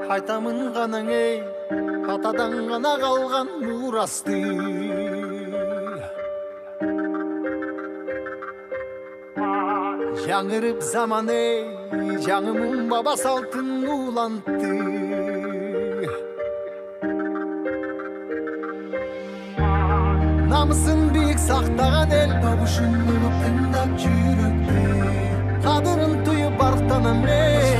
Айтамын ғанаң ей, атадан ғана қалған мурасты. Жаңырып заман ей, жаңымын баба салтын улантты. Намысын биік сақтаған ел, табышын ұлып тыңдап жүректі. Қадырын түйіп арықтанам ей,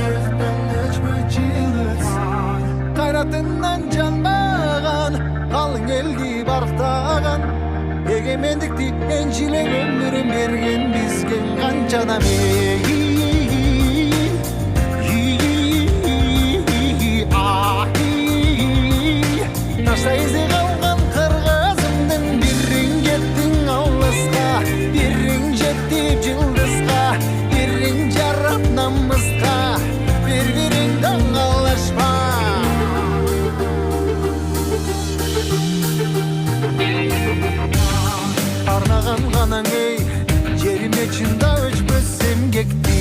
қайратынан жанбаған, қалың елді барықтаған. Егемендікті еншілеп өмірін берген бізген қанша адам ей. Ташта ізде қалған қырғызымдың бірің кеттің алысқа, бірің жеттіп жылдызға, бірің жарап намысқа, бір-біріңді аңғалашпа. Арнаған ғанаң ей, жеріме чында өчпөссем кекті.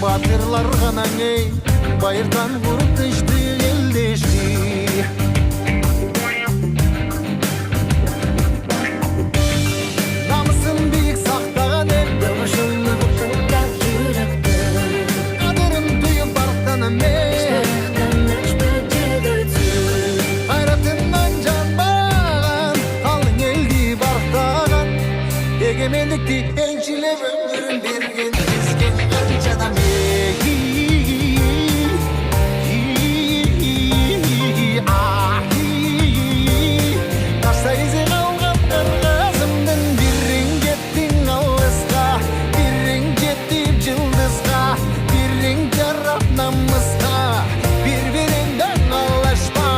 Батырлар ғанаң ей, байырдан құрып тышты елдешті. Намысын биік сақтаған ел, табышын тыңдап жүректі. Қадырын түйіп арықтанам ей, егемендікті еншілеп өмірін берген бізген қанша адам ей. Ташта ізде қалған қырғызымдың бірің кеттің алысқа, бірің жеттіп жылдызға, бірің жарап намысқа, бір-біріңді аңғалашпа.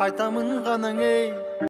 Айтамын ғанаң ей,